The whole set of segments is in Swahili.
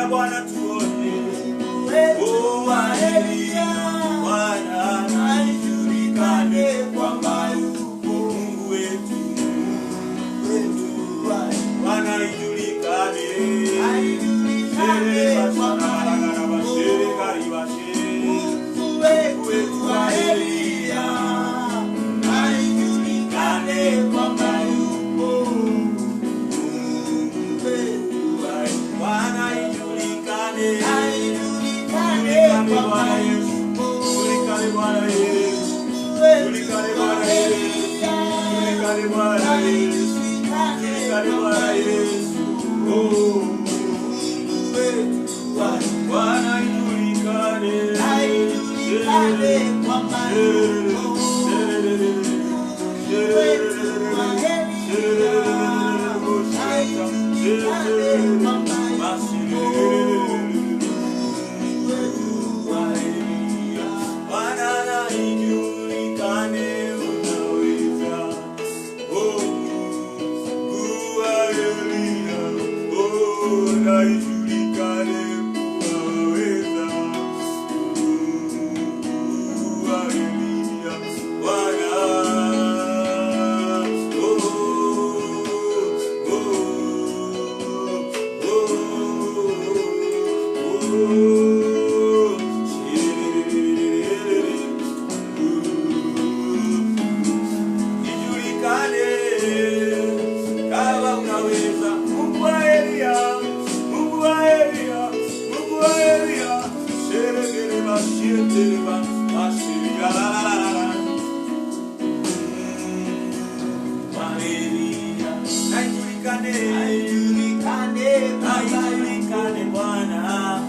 Elia Bwana tuone. Oh wa Elia Bwana aijulikane kwamba yupo Mungu wetu. Bwana aijulikane. Aijulikane kwamba Mungu wetu wa Elia aijulikane kwamba yupo Mungu wetu. Bwana aijulikane. Aijulikane Bwana Yesu. Aijulikane Bwana Yesu. Aijulikane Bwana Yesu. Aijulikane Bwana Yesu. Aijulikane Bwana Yesu. Oh, Bwana aijulikane. Aijulikane kwamba yupo wetu wa Elia. Aijulikane kwamba aijulikane Bwana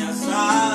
Yes,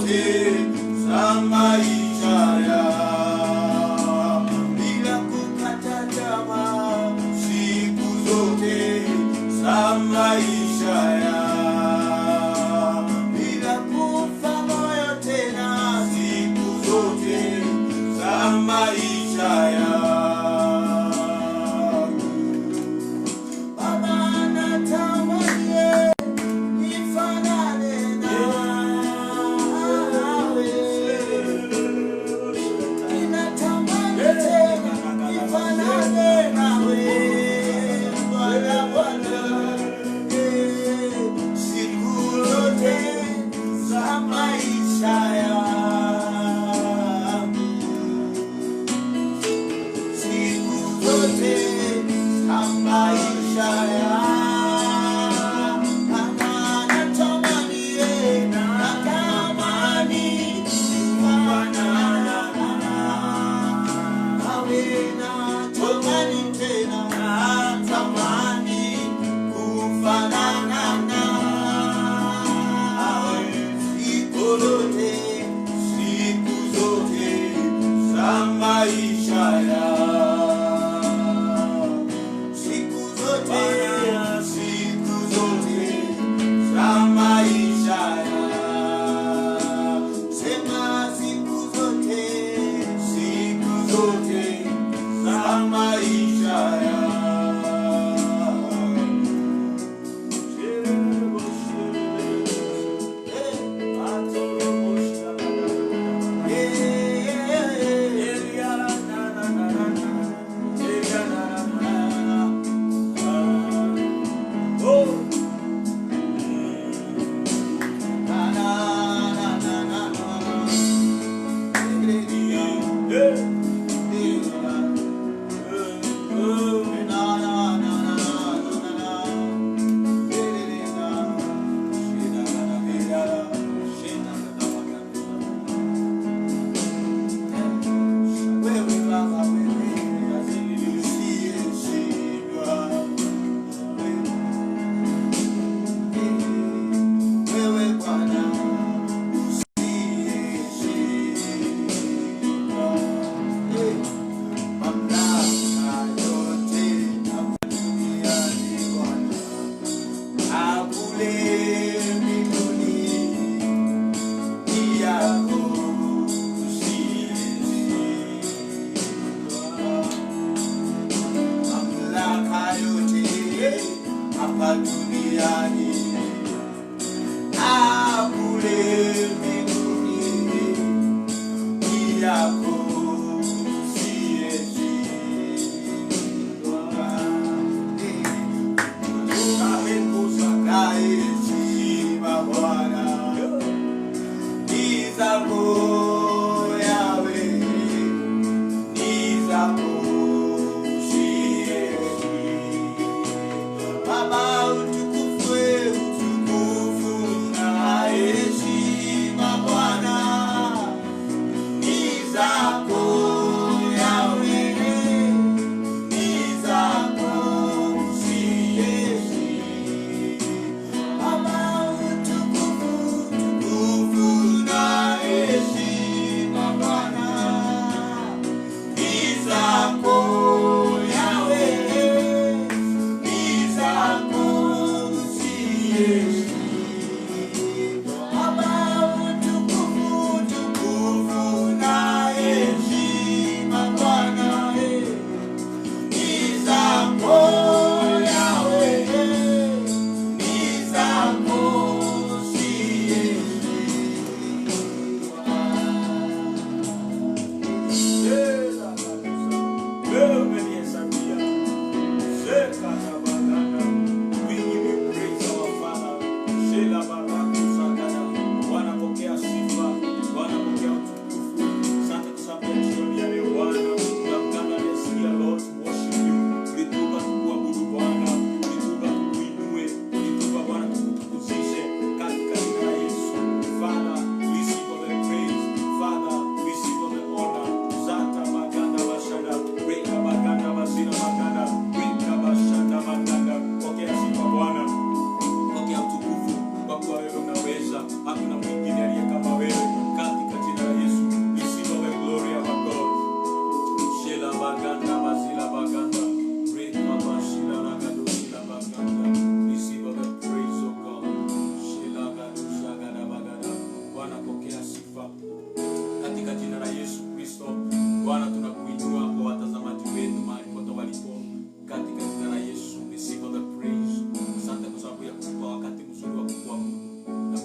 zote za maisha yangu, bila kukata tamaa siku zote za maisha yangu, bila kufa moyo tena siku zote za maisha yangu.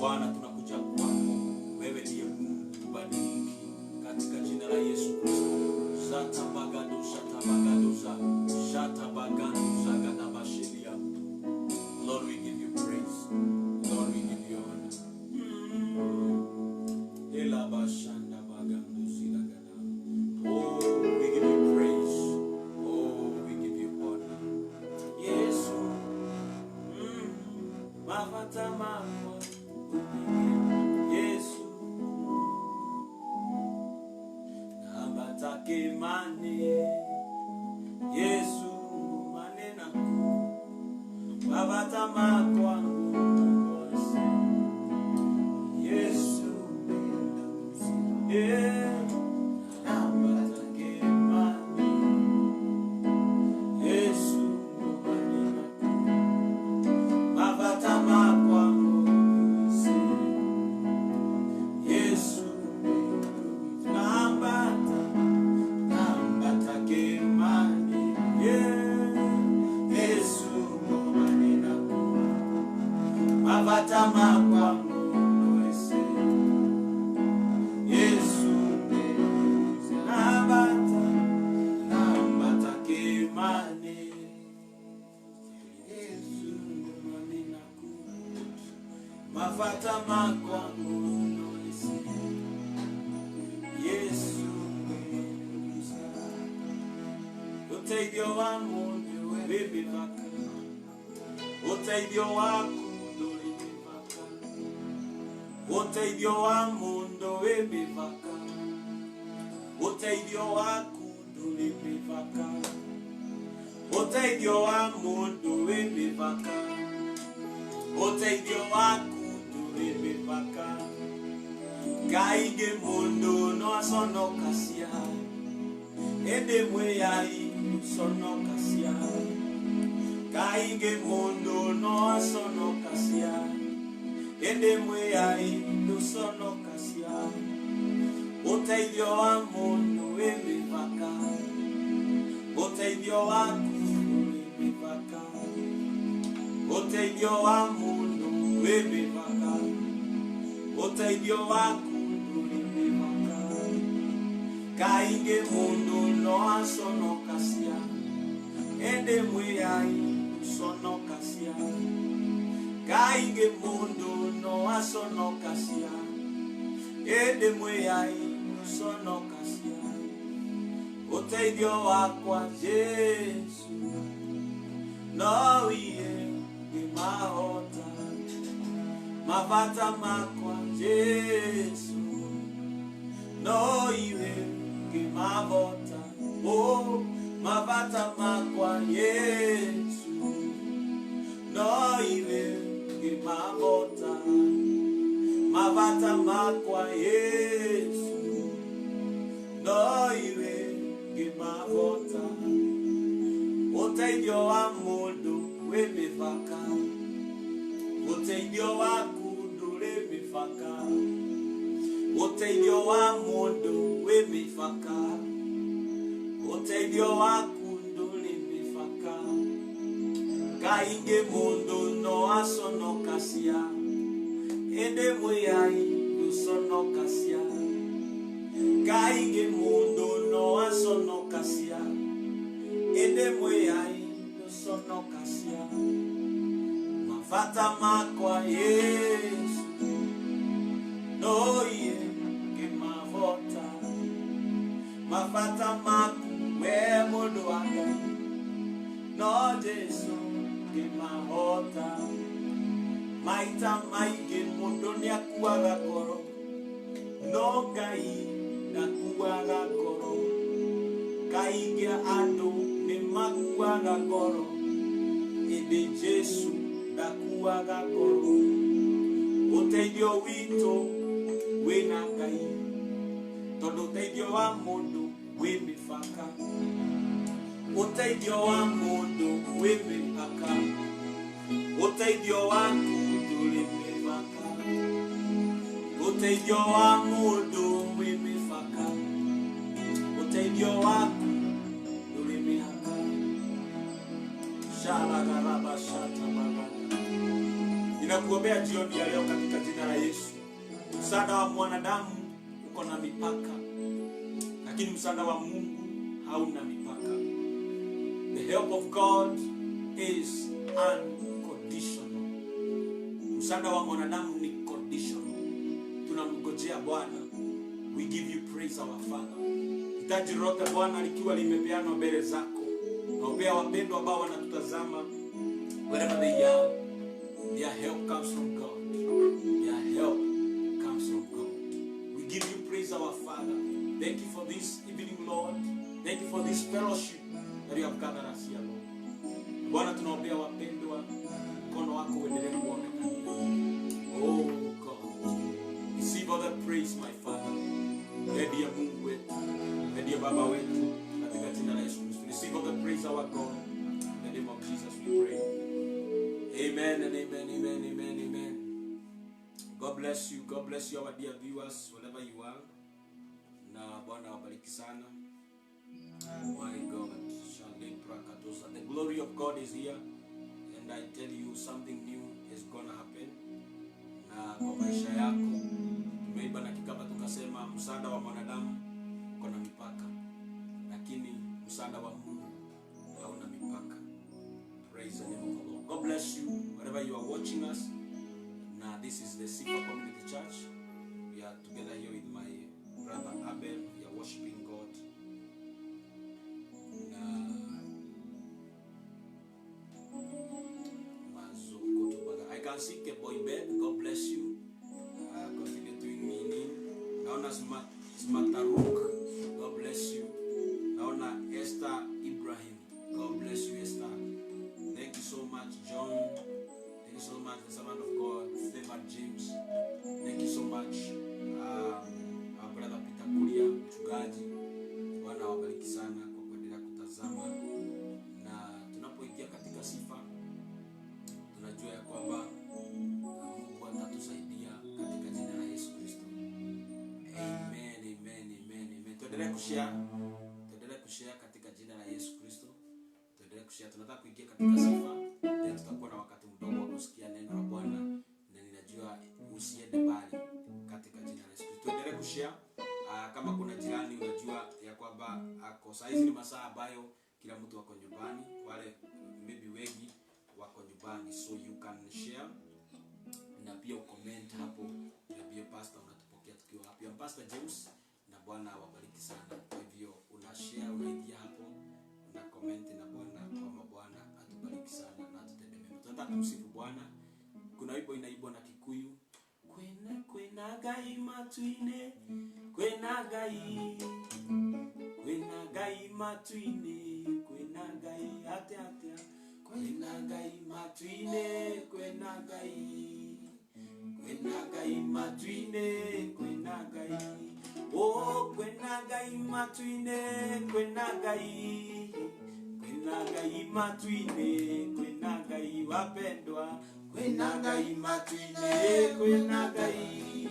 Bwana, tunakuja kwako, wewe ndiye Mungu, ubadiliki katika jina la Yesu Kristo. Zata bagado zagada bashelia. Lord, we give you praise. Lord, we give you honor. Ela bashanda bagando zilagada. Oh, we give you praise. Oh, we give you honor. Yesu, mafata makwa. Yesu, nabatake mane. Yesu, manena ku. Mafata makwa. Yesu, yeah. Nabatake mane. Yesu, manena ku. Mafata makwa. Mavata makwangu noese Yesu nambata kemane Yesu manena ku mavata makwangu noese Yesu uteithio wa mundu wimivaka uteithio waku uteithio wa mundu wimivaka uteithio waku ndurivaka uteithio wa mundu wimivaka uteithio waku ndurivaka kaingi mundu no asonokasia ende mweyai sonokasia kaingi mundu no asonokasia ende mweyai nusonokasia uteithio wa mundu wimivaka uteithio waku wimivaka uteithio wa mundu wimivaka uteithio waku wimivaka kaingi mundu no asonokasia ende mweyai nusonokasia kaingi mundu no asonokasia ende mweyai nusonokasia uteithio wakwa Yesu no iye ngimahota mavata makwa Yesu no iwe ngimahota oh mavata makwa Yesu no iwe ngimahota mavata makwa Yesu no iwe ngimahota uteithio wa mundu wimivaka uteithio waku ndurivaka uteithio wa mundu wimivaka uteithio waku ndurivaka kaingi mundu no asonokasia ende mweyai nusonokasia kaingi mundu no asonokasia ende mweyai nusonokasia mavata makwa Yesu no iye ngimavota mavata maku we mundu wanga no Yesu ngimavota maita maingi mundu niakuaga koro no Ngai ndakuaga koro kaingi andu nimakuaga koro indi Yesu ndakuaga koro uteithio wito wina Ngai tondu uteithio wa mundu wimivaka uteithio wa mundu wimivaka uteithio waku ndurivaka uteithio wa mundu wimivaka uteithio waku ndurivaka shala garaba shata magana. Ninakuombea jioni ya leo katika jina la msaada wa mwanadamu uko na mipaka, lakini msaada wa Mungu hauna mipaka. The help of God is unconditional. Msaada wa mwanadamu ni conditional. Tunamngojea Bwana. We give you praise our Father. Hitaji lote Bwana likiwa limepeanwa mbele zako. Naombea wapendwa ambao wanatutazama wherever they are, their help comes from God. Their help comes from God. We give you praise our Father. Thank you for this evening, Lord. Thank you for this fellowship that you have gathered us here, Lord. Bwana, tunaombea wapendwa, mkono wako uendelee kuonekana. Oh God, receive all the praise, my Father. Ndiye Mungu wetu, ndiye Baba wetu, katika jina la Yesu Kristo. Receive all the praise, our God. In the name of Jesus we pray. Amen and amen, amen, amen, amen. God bless you. God bless you, our dear viewers, wherever you are. Na Bwana wabariki sana. My God, the glory of God is here, and I tell you something new is gonna happen. Na kwa maisha yako tumeiba na kikaba tukasema msaada wa mwanadamu uko na mipaka, lakini msaada wa Mungu hauna mipaka. Praise the name of the Lord. God bless you wherever you are watching us. Now this is the Sifa Community Church. We are together here with my brother Abel. We are worshiping God. I can see Boy Ben. God bless you. Continue doing meaning. Naona Smataruk. God bless you. Naona Esther Ibrahim. God bless you, Esther. Thank you so much, John. Thank you so much, the servant of God, Stephen James. Thank you so much, our brother Peter Kuria, mchungaji. Bwana wabariki sana kwa kuendelea kutazama. Na tunapoingia katika sifa, tunajua ya kwamba Mungu atatusaidia katika jina la Yesu Kristo. Amen, amen, amen, amen. Tuendelee kushare katika jina la Yesu Kristo. Tuendelee kushare. Tunataka kuingia katika sifa. Then tutakuwa na wakati mdogo wa kusikia neno la Bwana, na ninajua usiende mbali katika jina la Yesu Kristo. Tuendelee kushare. Kama kuna jirani unajua ya kwamba ako saa hizi ni masaa ambayo kila mtu wako nyumbani, wale maybe wengi wako nyumbani, so you can share na pia ucomment hapo, na pia pastor unatupokea tukiwa hapo. I'm Pastor James, na Bwana wabariki sana. Kwa hivyo una share, unaingia hapo, una comment, na Bwana atubariki sana na atutende mema. Tunataka kumsifu Bwana. Kuna wimbo inaibwa na Kikuyu. Kwena gai matuine, kwena gai matuine, kwena gai ate kwena gai matuine, kwena gai matuine, kwena gai, oh kwena gai matuine, kwena gai matuine, kwena gai wapendwa, kwena gai matuine, kwena gai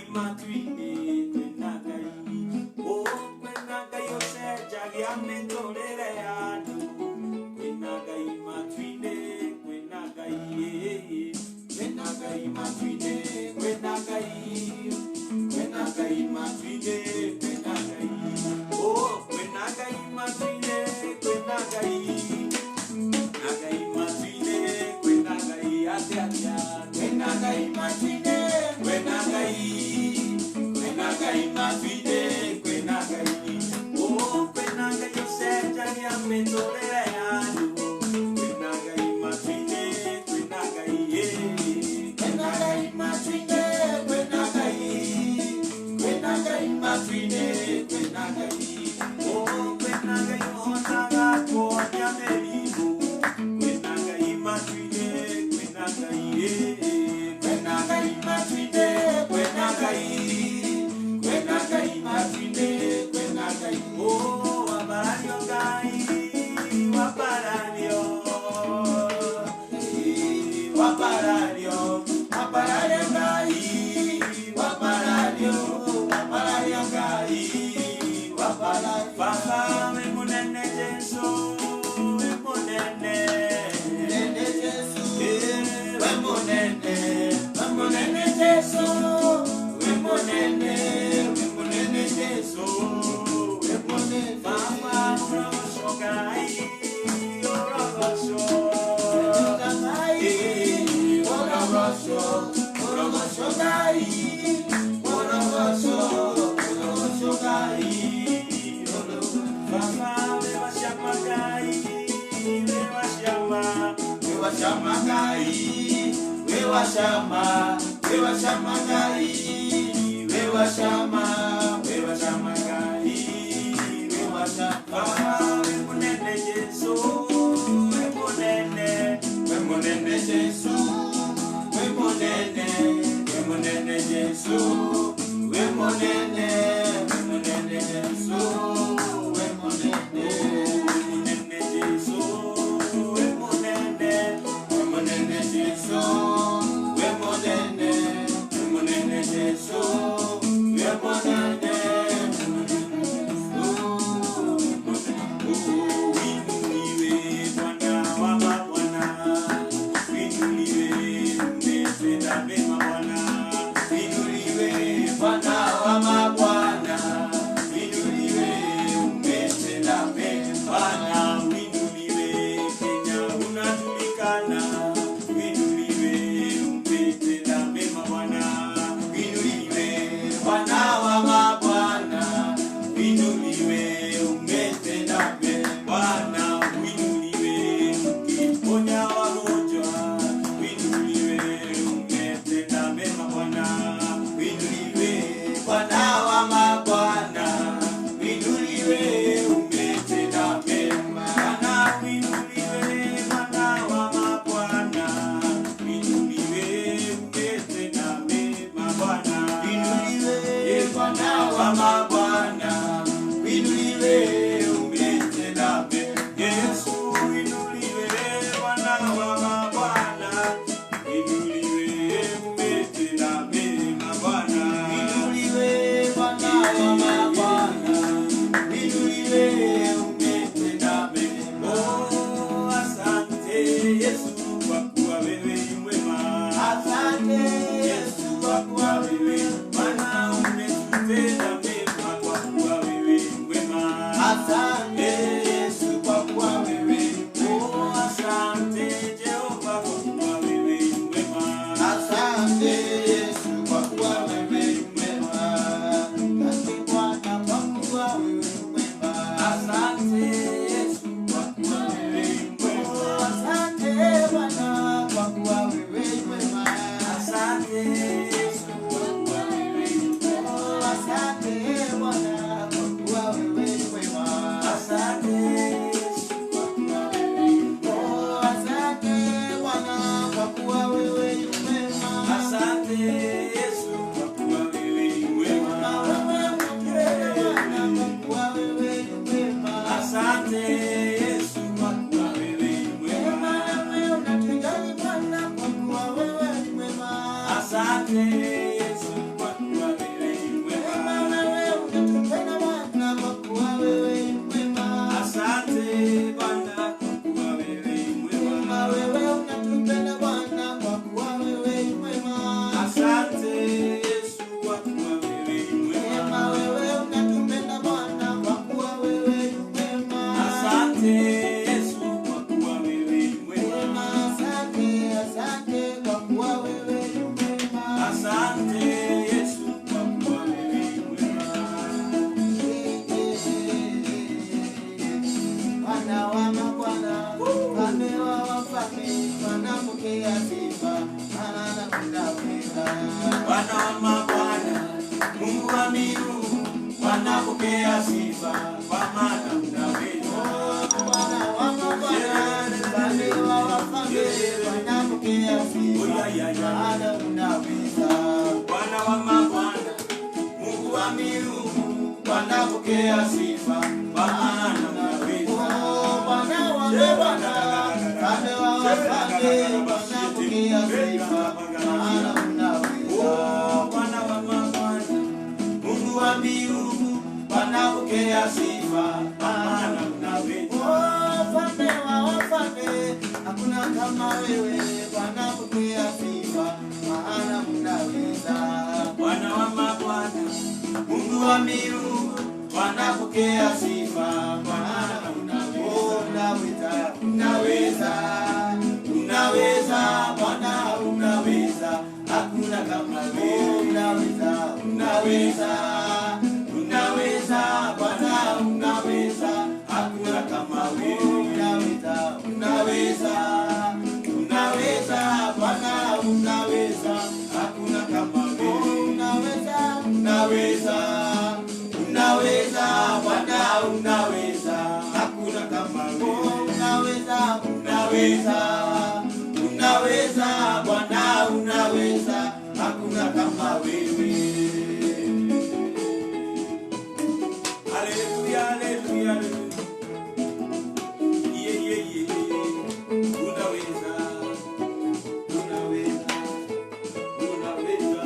matuine, kwena gai, oh kwena gai oseja giamentolere adu, kwena gai matuine, kwena gai matuine, kwena gai matuine, kwena gai, oh kwena gai matuine, kwena gai matuine, kwena gai ate kwena gai matuine, kwena gai matuine, kwena gai, oh kwena gai oseja giamentolere adu, kwena gai matuine, kwena gai matuine, kwena gai matuine, kwena gai, oh kwena gai osaga kwa nyamelimu, kwena gai matuine, kwena gai washogai, wana washo, wana washogai. Baba wewa shamagai, wewa shama, wewa shamagai, wewa shama, wewa shamagai, wewa shama, wewa shamagai, wewa shama. Wemunene Yesu, wemunene, wemunene Yesu, wemunene, wemunene Yesu, wemunene, wemunene Yesu, wemunene, wemunene Yesu, wemunene, wemunene Yesu, wemunene, wemunene Yesu, wemunene. Wanapokea sifa kwa maana unaweza. Wanapokea sifa maana unaweza. Bwana wa mabwana, Mungu wa miungu, wanapokea sifa maana unaweza. Bwana wa mabwana, Mfalme wa wafalme, wanapokea sifa maana unaweza. Bwana wa mabwana, Mungu wa miungu, wanapokea sifa maana unaweza. Mfalme wa wafalme, hakuna kama wewe, wanapokea sifa maana unaweza. Bwana wa mabwana, Mungu wa miungu, wanapokea sifa maana unaweza. Unaweza, unaweza Bwana, unaweza, hakuna kama wewe. Unaweza, unaweza, unaweza Bwana, unaweza, hakuna kama wewe. Unaweza, unaweza, unaweza Bwana, unaweza, hakuna kama wewe. Unaweza, unaweza, unaweza Bwana, unaweza, hakuna kama wewe. Unaweza, unaweza, unaweza Bwana, unaweza, hakuna kama wewe. Haleluya, haleluya, haleluya. Yeah, yeah, yeah, yeah. Unaweza, unaweza, unaweza,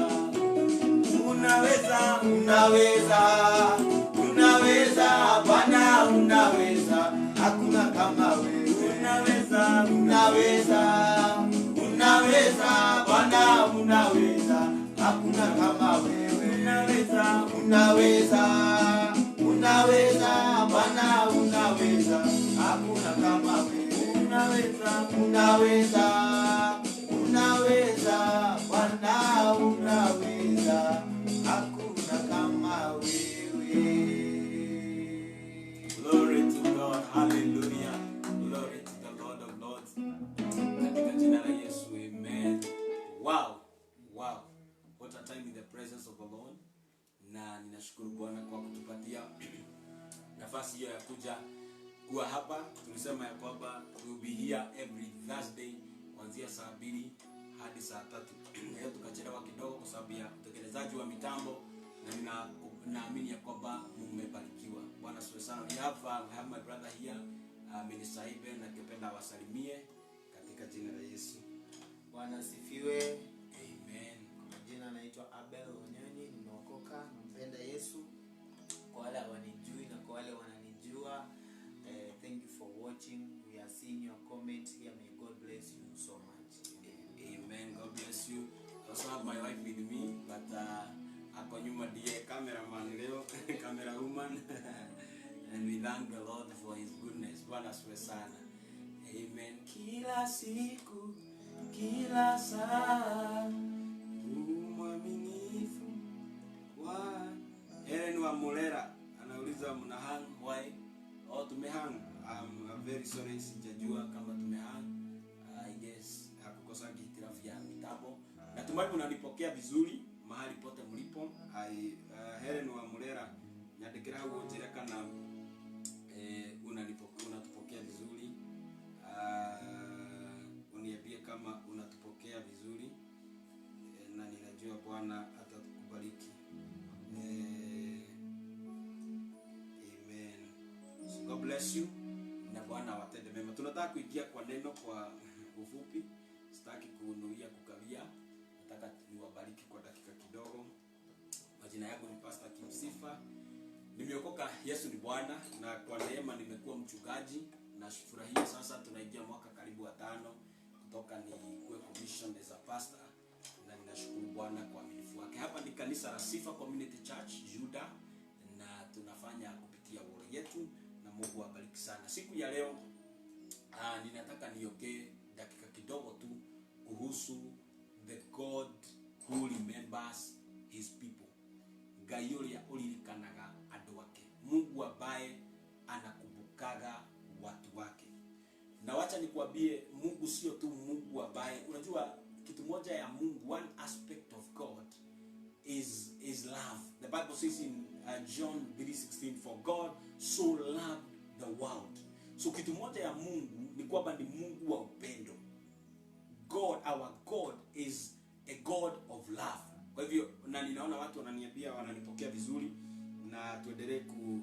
unaweza, unaweza, unaweza Bwana, unaweza, hakuna kama wewe. Unaweza, unaweza, unaweza Bwana, unaweza, hakuna kama wewe. Unaweza, unaweza, unaweza Bwana, unaweza, hakuna kama wewe. Unaweza, unaweza, unaweza Bwana, unaweza, hakuna kama wewe. Glory to God. Hallelujah. Glory to the Lord of Lords. Katika jina la Yesu, amen. Wow. Wow. What a time in the presence of the Lord. Na ninashukuru Bwana kwa kutupatia nafasi hiyo ya kuja kuwa hapa. Tulisema ya kwamba we will be here every Thursday kuanzia saa 2 hadi saa 3. Leo tukachelewa kidogo kwa sababu ya utekelezaji wa mitambo, na naamini ya kwamba mmebarikiwa. Bwana asifiwe sana. We have my brother here, Minister Iben, na ningependa wasalimie katika jina la Yesu. Bwana asifiwe. Amen. Kwa jina naitwa Abel Onyonyi, nimeokoka, nampenda Yesu. Kwa wale wanijui na kwa wale wananijua, thank you for watching. We are seeing your comment here. May God bless you so much. Amen. God bless you. I also have my wife with me, but ako nyuma ndiye cameraman leo, camera woman. And we thank the Lord for his goodness. Bwana asifiwe sana. Amen. Kila siku, kila saa, mwaminifu wa Helen wa Mulera anauliza mna hang why? Oh, tumehang. I'm very sorry, sijajua kama tumehang. I guess hakukosa hitilafu ya mitambo. Natumai mnanipokea vizuri mahali pote mlipo. Helen wa Mulera nyandikira huo jereka na unatupokea vizuri. Uniambie kama unatupokea vizuri, na ninajua Bwana atakubariki. Amen. So God bless you. Na Bwana watende mema. Tunataka kuingia kwa neno kwa ufupi. Sitaki kunuia kukawia. Nataka niwabariki kwa dakika kidogo. Majina yangu ni Pastor Kimsifa. Nimeokoka, Yesu ni Bwana, na kwa neema nimekuwa mchungaji. Na furahia sasa tunaingia mwaka karibu wa 5 kutoka nikuwe commission as a pastor, na ninashukuru Bwana kwa uaminifu wake. Hapa ni kanisa la Sifa Community Church Juda, na tunafanya kupitia word yetu, na Mungu awabariki sana. Siku ya leo ninataka niongee dakika kidogo tu kuhusu the God who remembers his people. Gayoria ulilikanaga adu wake. Mungu ambaye anakumbukaga watu wake. Na wacha nikwambie, Mungu sio tu Mungu ambaye, unajua kitu moja ya Mungu, one aspect of God is love. The Bible says in John 3:16, for God so loved the world. So kitu moja ya Mungu ni kwamba ni Mungu wa upendo. God, our God is a God of love. Kwa hivyo, na ninaona watu wananiambia wananipokea vizuri, na tuendelee ku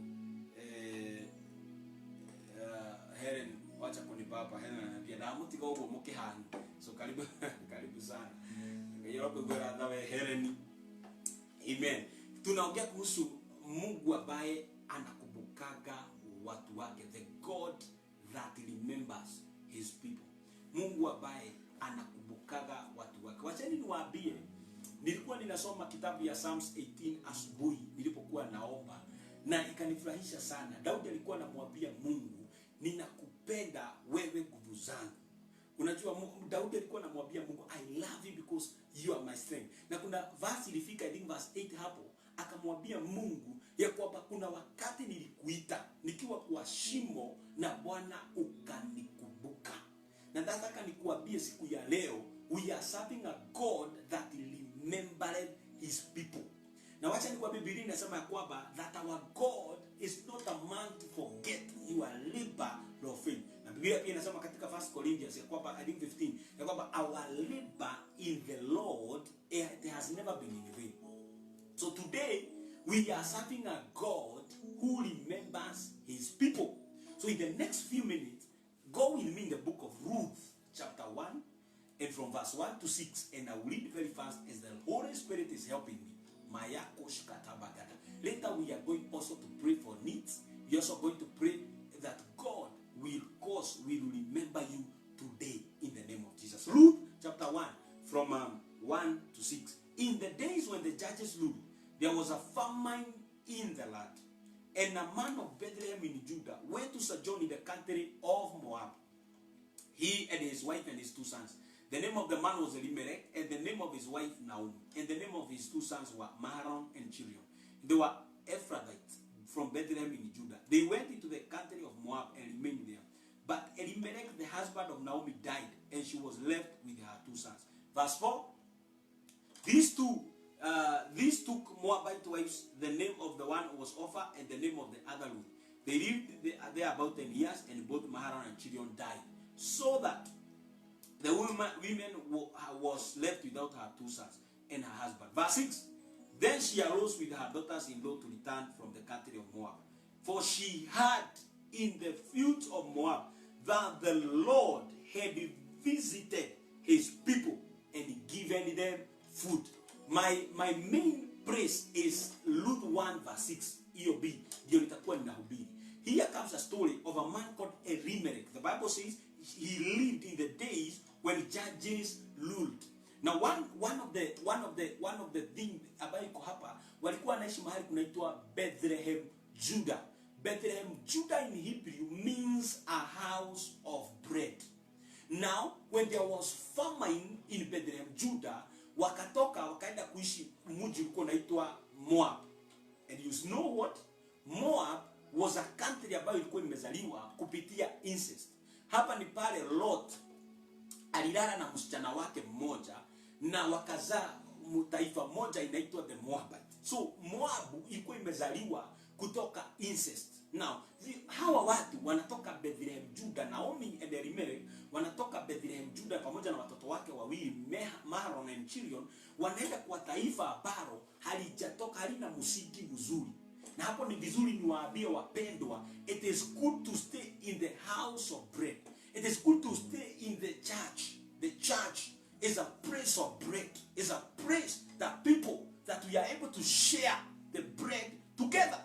Helen, wacha kunipapa. Helen ananiambia na mutigo ubo mukihani. So karibu karibu sana. Ngayo kugora dawe Helen. Amen. Tunaongea kuhusu Mungu ambaye anakumbukaga watu wake, the God that remembers his people. Mungu ambaye anakumbukaga watu wake. Wacheni niwaambie, nilikuwa ninasoma kitabu ya Psalms 18 asubuhi nilipokuwa naomba, na ikanifurahisha sana. Daudi alikuwa anamwambia Mungu, ninakupenda wewe nguvu zangu. Unajua Daudi alikuwa anamwambia Mungu, I love you because you are my strength. Na kuna verse ilifika, I think verse 8 hapo, akamwambia Mungu ya kwamba kuna wakati nilikuita nikiwa kwa shimo na Bwana ukanikumbuka. Na nataka nikuambie siku ya leo, we are serving a God that remembered his people. Na wacha nikuambie, Biblia inasema ya kwamba that our God is not a man to forget your labor nor faith. Na Biblia pia inasema katika 1 Corinthians ya kwamba I think 15 ya kwamba our labor in the Lord it has never been in vain. So today we are serving a God who remembers his people. So in the next few minutes, go with me in the book of Ruth chapter 1 and from verse 1 to 6, and I will read very fast as the Holy Spirit is helping me. Later we are going also to pray for needs. We are also going to pray that God will remember you today in the name of Jesus. Ruth chapter 1 from 1 to 6. In the days when the judges ruled, there was a famine in the land, and a man of Bethlehem in Judah went to sojourn in the country of Moab, he and his wife and his 2 sons. The name of the man was Elimelech, and the name of his wife Naomi, and the name of his 2 sons were Mahlon and Chilion. They were Ephrathites from Bethlehem in Judah. They went into the country of Moab and remained there. But Elimelech, the husband of Naomi, died, and she was left with her 2 sons. Verse 4. These took Moabite wives. The name of the one was Opha, and the name of the other Ruth. They lived there about 10 years, and both Mahlon and Chilion died, so that the women was left without her 2 sons and her husband. Verse 6. Then she arose with her daughters-in-law to return from the country of Moab, for she heard in the fields of Moab that the Lord had visited his people and given them food. My main praise is Luke 1 verse 6. EOB. Here comes a story of a man called Elimelech. The Bible says he lived in the days when judges ruled. Now one of the things ambayo iko hapa, walikuwa wanaishi mahali kunaitwa Bethlehem, Judah. Bethlehem, Judah in Hebrew means a house of bread. Now, when there was famine in Bethlehem, Judah, wakaenda kuishi mji ulikuwa unaitwa Moab. And you know what? Moab was a country ambayo ilikuwa imezaliwa kupitia incest. Hapa ni pale Lot alilala na msichana wake mmoja na wakazaa taifa moja inaitwa the Moabite. So Moab ilikuwa imezaliwa kutoka incest. Now, hawa watu wanatoka Bethlehem, Judah. Naomi and Elimelech wanatoka Bethlehem, Judah pamoja na watoto wake wawili Mahlon and Chilion, wanaenda kwa taifa ambalo halina msingi mzuri. Na hapo ni vizuri niwaambie wapendwa, it is good to stay in the house of bread. It is good to stay in the church. The church is a place of bread. It's a place that people, that we are able to share the bread together.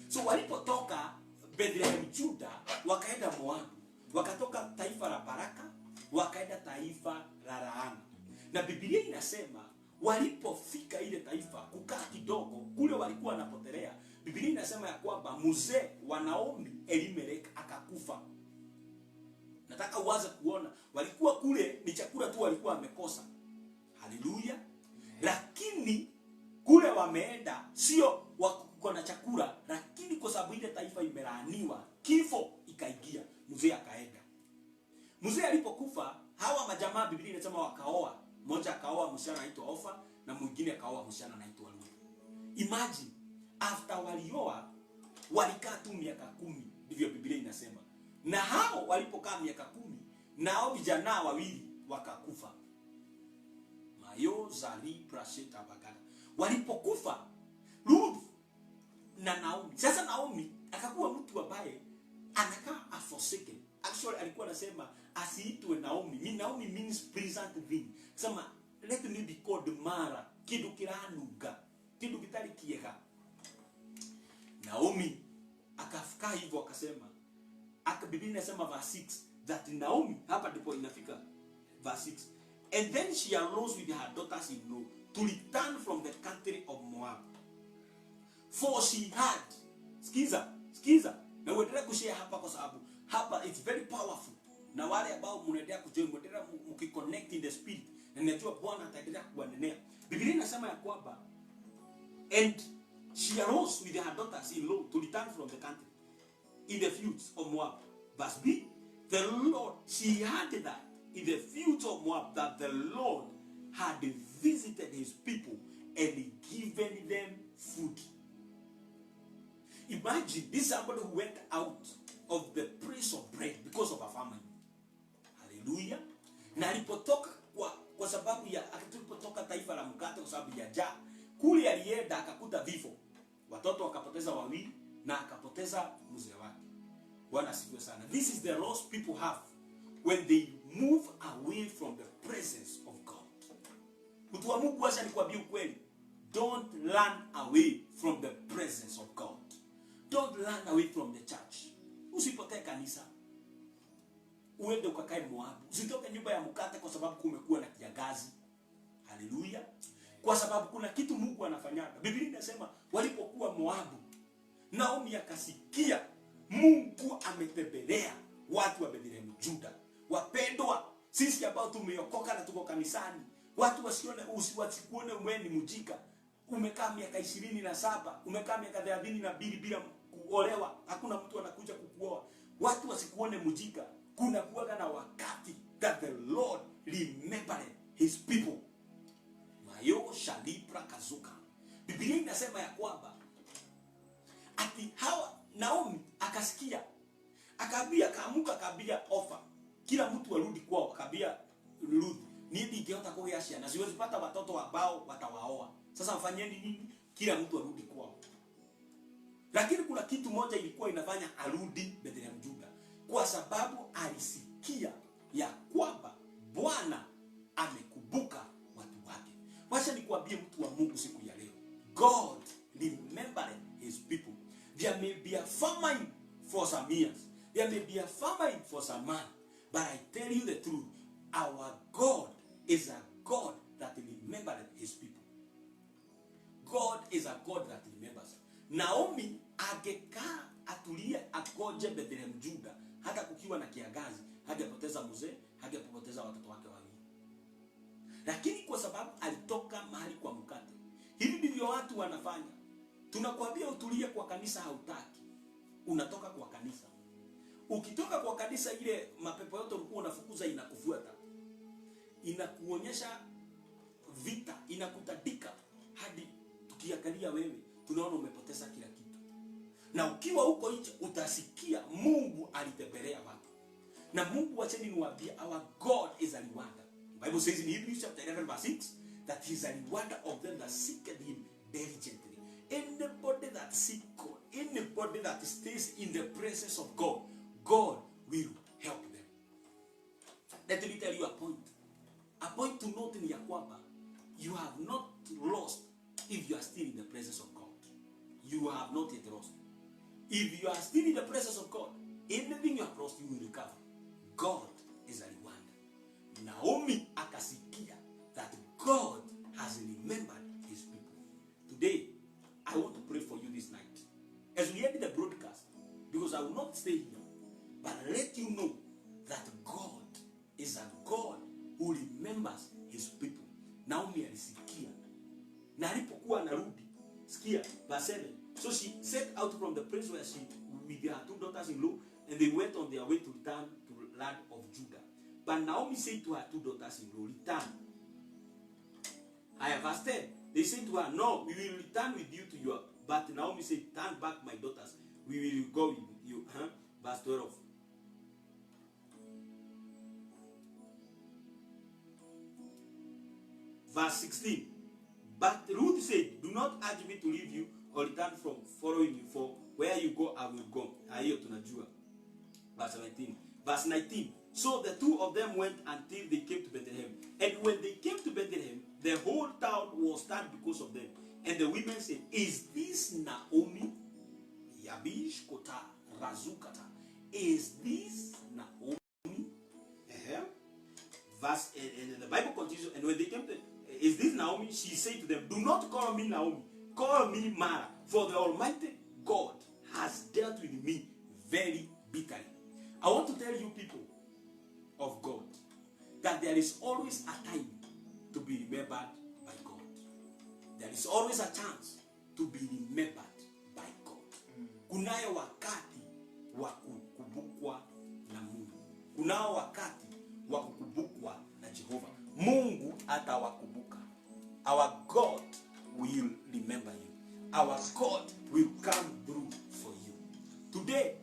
So walipotoka Bethlehem, Judah, wakaenda Moab. Wakatoka taifa la baraka, wakaenda taifa la laana. Na Biblia inasema walipofika ile taifa kukaa kidogo, kule walikuwa wanapotelea, Biblia inasema ya kwamba mzee wa Naomi Elimelech akakufa. Nataka uanze kuona walikuwa kule ni chakula tu walikuwa wamekosa. Haleluya. Lakini kule wameenda sio wako na chakula, lakini kwa sababu ile taifa imelaaniwa, kifo ikaingia, mzee akaenda. Mzee alipokufa, hawa majamaa Biblia inasema wakaoa. Mmoja akaoa msichana anaitwa Opha na mwingine akaoa msichana anaitwa Ruth. Imagine, after walioa walikaa tu miaka 10, ndivyo Biblia inasema. Na hao walipokaa miaka 10, nao vijana wawili wakakufa. Mayo zali prasheta bagada. Walipokufa Ruth na Naomi. Sasa Naomi akakuwa mtu ambaye anakaa a forsaken. Actually alikuwa anasema asiitwe Naomi. Naomi means present thing. Sema let me be called Mara, kidu kiranuga, kidu kitali kiega. Naomi akafikaa hivyo akasema, Biblia inasema verse 6 that Naomi, hapa ndipo inafika verse 6. And then she arose with her daughters-in-law to return from the country of Moab. For she had, skiza, na uendelee kushare hapa kwa sababu hapa it's very powerful. na wale ambao mnaendelea kujoin, mnaendelea mkiconnect in the spirit, na ninajua Bwana ataendelea kuwanenea. Biblia inasema ya kwamba and she arose with her daughters-in-law to return from the country in the fields of Moab. Verse B, the Lord, she heard that in the fields of Moab that the Lord had visited his people and given them food. Imagine this somebody who went out of the place of bread because of a famine. Hallelujah. Na alipotoka kwa sababu ya alipotoka taifa la mkate kwa sababu ya njaa, kule alienda akakuta vifo. Watoto wakapoteza wawili na akapoteza mzee wake. Bwana asifiwe sana. This is the loss people have when they move away from the presence of God. Mtu wa Mungu, acha nikwambie ukweli. Don't run away from the presence of God. Don't run away from the church. Usipotee kanisa. Uende ukakae Moabu. Usitoke nyumba ya mkate kwa sababu kumekuwa na kiangazi. Haleluya. Kwa sababu kuna kitu Mungu anafanyaga. Biblia inasema walipokuwa Moabu, Naomi akasikia Mungu ametembelea watu wa Bethlehem Juda. Wapendwa, sisi ambao tumeokoka na tuko kanisani, watu wasikuone wewe ni mjika. Umekaa miaka 27, umekaa miaka 32 bila kuolewa, hakuna mtu anakuja kukuoa. Watu wasikuone mjika. Kuna kuwaga na wakati that the Lord remembered his people. Mayo shalipra kazuka. Biblia inasema ya kwamba ati hawa Naomi akasikia, akaamuka akaambia Ofa, kila mtu arudi kwao. Akaambia Ruth, nini ingeota kwa Asia na siwezi pata watoto ambao watawaoa. Sasa mfanyeni nini? Kila mtu arudi kwao. Lakini kuna kitu moja ilikuwa inafanya arudi Bethlehem Juda, kwa sababu alisikia ya kwamba Bwana amekumbuka watu wake. Wacha nikwambie mtu wa Mungu siku ya leo, God remembered his people. There may be a famine for some years, there may be a famine for some months, but I tell you the truth, our God is a God that remembered his people. God is a God that remembers. Naomi angekaa atulie akoje Bethlehem Juda, hata kukiwa na kiangazi, hangepoteza mzee, hangepoteza watoto wake wawili. Lakini kwa sababu alitoka mahali kwa mkate. Hivi ndivyo watu wanafanya. Tunakwambia utulie kwa kanisa, hautaki. Unatoka kwa kanisa. Ukitoka kwa kanisa, ile mapepo yote ulikuwa unafukuza inakufuata. Inakuonyesha vita, inakutadika hadi tukiangalia wewe tunaona umepoteza kila kitu. Na ukiwa huko nje utasikia Mungu alitembelea watu. Na Mungu, acheni niwaambie, our God is a rewarder. The Bible says in Hebrews chapter 11 verse 6 that he is a rewarder of them that seek him diligently. Anybody that seek God, anybody that stays in the presence of God, God will help them. Let me tell you a point. A point to note in ya kwamba you have not lost if you are still in the presence of God. You have not yet lost. If you are still in the presence of God, anything you have lost, you will recover. God is a rewarder. Naomi akasikia that God has remembered his people. Today, I want to pray for you this night. As we end the broadcast, because I will not stay here, but let you know that God is a God who remembers his people. Naomi alisikia. Na alipokuwa anarudi, sikia, verse 7. So she set out from the place where she, with her two daughters-in-law, and they went on their way to return to the land of Judah. But Naomi said to her two daughters-in-law, return. Verse 10. They said to her, no, we will return with you to your... But Naomi said, turn back, my daughters. We will go with you. Verse 12. Verse 16. But Ruth said, do not urge me to leave you or return from following you, for where you go, I will go. Hiyo tunajua. Verse 17. Verse 19. So the two of them went until they came to Bethlehem. And when they came to Bethlehem, the whole town was stirred because of them. And the women said, is this Naomi? Yabish kota razukata. Is this Naomi? Verse, and the Bible continues, and when they came to, is this Naomi? She said to them, do not call me Naomi, call me Mara, for the Almighty God has dealt with me very bitterly. I want to tell you people, of God, that there is always a time to be remembered by God. There is always a chance to be remembered by God. Kunayo wakati wa kukumbukwa na Mungu. Kunao wakati wa kukumbukwa na Jehova. Mungu atawakumbuka. Our God will remember you. Our God will come through for you. Today,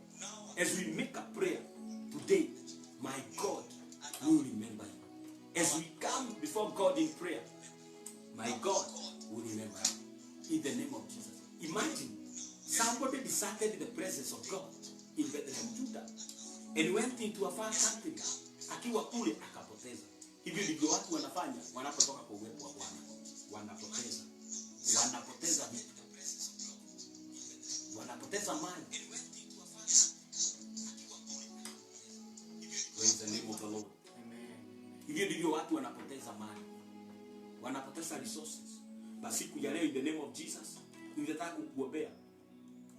as we make a prayer, today, my God will remember you. As we come before God in prayer, my God will remember you. In the name of Jesus. Imagine, somebody deserted the presence of God in Bethlehem, Judah, and went into a far country. Akiwa kule akapoteza. Hivyo ndivyo watu wanafanya wanapotoka kwa uwepo wa Bwana. Wanapoteza. Wanapoteza vitu. Wanapoteza mali. Praise the name of the Lord. Amen. Hivyo ndivyo watu wanapoteza mali. Wanapoteza resources. Basi siku ya leo, in the name of Jesus, ningetaka kukuombea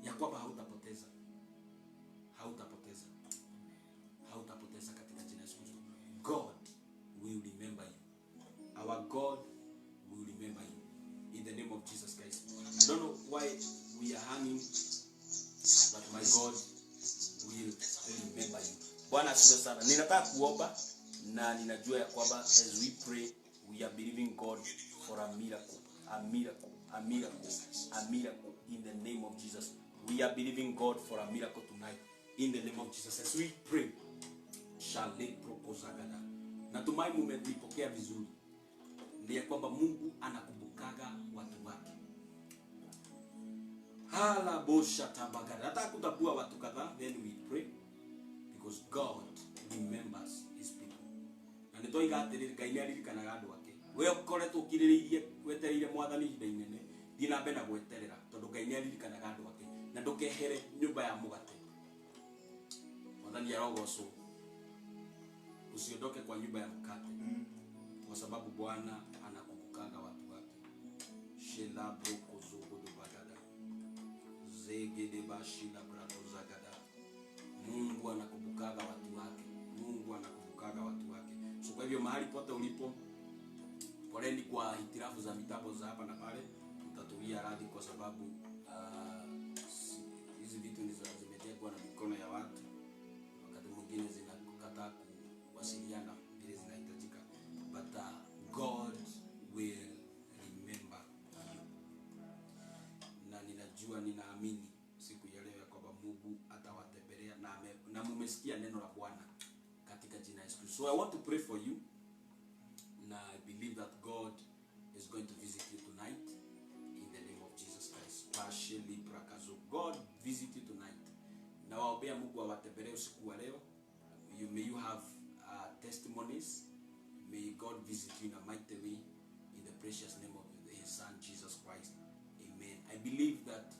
ya kwamba hautapoteza. Hautapoteza. Hautapoteza katika jina la Yesu Kristo. God will remember you. Our God will remember you. In the name of Jesus Christ. I don't know why we are hanging, but my God will remember you. Bwana asifiwe sana. Ninataka kuomba na ninajua ya kwamba as we pray, we are believing God for a miracle. A miracle. A miracle. A miracle. In the name of Jesus. We are believing God for a miracle tonight. In the name of Jesus. As we pray, shale prokozagada. Natumai mumepokea vizuri. Ni ya kwamba Mungu anakumbukaga watu wake. Hala bosha tabagada. Nataka kutambua watu kadhaa, then we pray, because God remembers his people. Na nitoiga atiriri Ngai ni aririkanaga andu ake. We ukoretwo ukiririirie wetereire mwathani ihinda inene, thiĩ na mbere na gweterera, tondu Ngai ni aririkanaga andu ake. Na ndukehere nyumba ya mugate. Mwathani arogocwo. Usiondoke kwa nyumba ya mkate. Kwa sababu Bwana anakumbukaga watu wake. Shela broko zogodo bagada. Zegede bashila brako zagada. Mungu anakumbukaga watu wake. Mungu anakumbukaga watu wake. So kwa hivyo mahali pote ulipo, poleni kwa hitirafu za mitambo za hapa na pale, mtatulia radhi kwa sababu hizi vitu zimetegwa na mikono ya watu. Wakati mwingine zinakataa kuwasiliana vile zinahitajika. But God will remember you. Na ninajua, ninaamini siku ya leo ya kwamba Mungu atawatembelea na mumesikia neno la Bwana katika jina la Yesu. So I want to pray for you. And I believe that God is going to visit you tonight in the name of Jesus Christ. Partially prakazo. God visit you tonight. Na waombea Mungu awatembelee usiku wa leo. May you have testimonies. May God visit you in a mighty way in the precious name of his son Jesus Christ. Amen. I believe that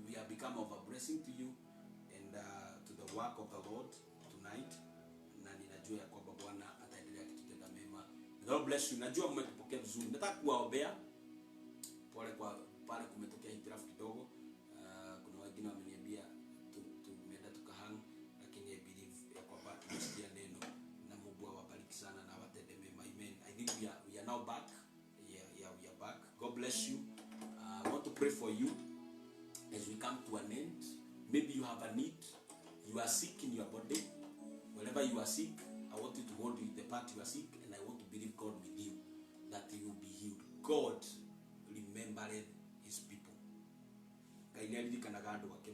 we have become of a blessing to you and to the work of the Lord tonight. Na ninajua ya kwamba Bwana ataendelea kututenda mema. God bless you. Najua mmetupokea vizuri. Nataka kuwaombea pole kwa pale kumetokea hitirafu kidogo. Kuna wengine wameniambia tumeenda tukahang, lakini I believe ya kwamba tumesikia neno na Mungu awabariki sana na awatende mema. Amen. I think we are now back. Yeah, we are back. God bless you. I want to pray for you as we come to an end. Maybe you have a need. You are sick in your body. Wherever you are sick, I want you to hold the part you are sick, and I want to believe God with you that you will be healed. God remembered his people.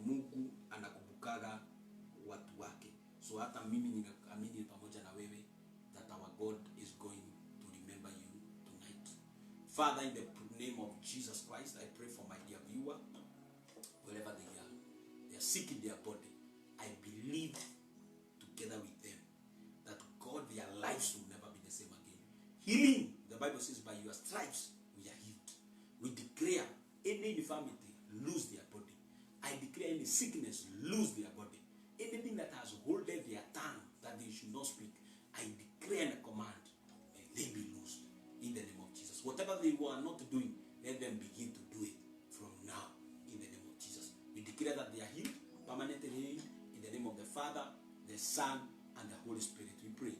Mungu anakumbukaga watu wake. So hata mimi ninaamini pamoja na wewe that our God is going to remember you tonight. Father, in the name of Jesus Christ, I pray for my dear viewer, wherever they are sick in their body. I believe together with them that God, their lives will never be the same again. Healing, the Bible says, by your stripes we are healed. We declare any infirmity lose their body. I declare any sickness lose their body. Anything that has holded their tongue that they should not speak, I declare and command, may they be loosed in the name of Jesus. Whatever they were not doing, let them begin to do it from now in the name of Jesus. We declare that they are healed, permanently healed, in the name of the Father, the Son, and the Holy Spirit. We pray.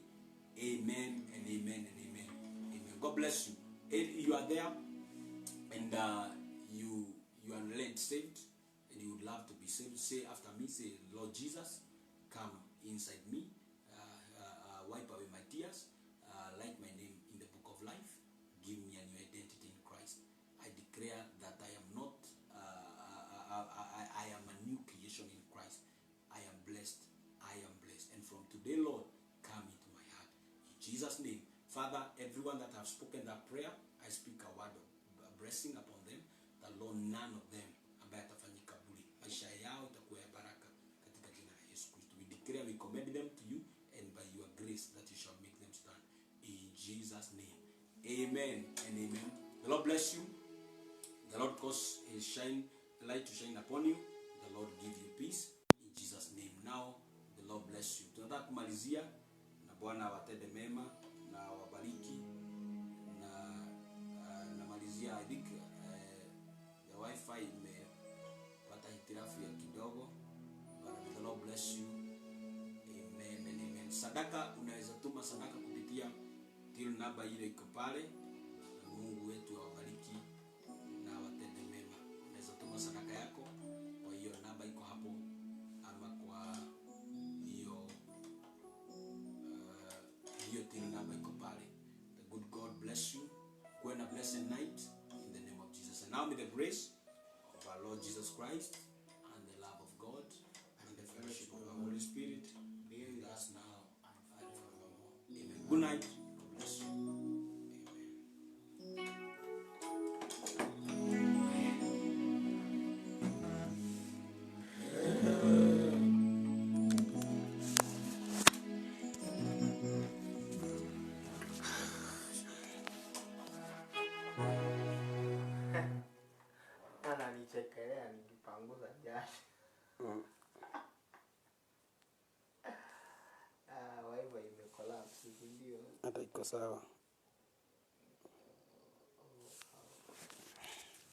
Amen and amen and amen. Amen. God bless you. If you are there and you are led saved and you would love to be saved, say after me, say, Lord Jesus, come inside me, wipe away my tears, write my name in the book of life, give me a new identity in Christ. I declare that I am not, I am a new creation in Christ. I am blessed. I am blessed. And from today, Lord, come into my heart. In Jesus' name. Father, everyone that have spoken that prayer, I speak a word of blessing upon them. The Lord, none of them ambaye atafanyika bure. Maisha yao itakuwa ya baraka katika jina la Yesu Kristo. We declare, we commend them to you, and by your grace that you shall make them stand. In Jesus' name. Amen and amen. The Lord bless you. The Lord cause his light to shine upon you. The Lord give you peace. In Jesus' name. Now, the Lord bless you. Tunataka kumalizia na Bwana awatende mema na wabariki na namalizia, I think the wifi imepata hitilafu ya kidogo, but the Lord bless you. Amen and amen. Sadaka, unaweza tuma sadaka kupitia till namba ile iko pale, na Mungu wetu awabariki na awatende mema. Unaweza tuma sadaka yako kwa hiyo namba iko hapo, ama kwa hiyo till namba iko pale. The good God bless you. Go and a blessed night in the name of Jesus. And now may the grace of our Lord Jesus Christ and the love of God and the fellowship of the Holy Spirit be with us now and forevermore. Amen. Good night. God bless you. Ananichekelea nikipanguza jasho. Wifi imecollapse, ndio. Hata iko sawa.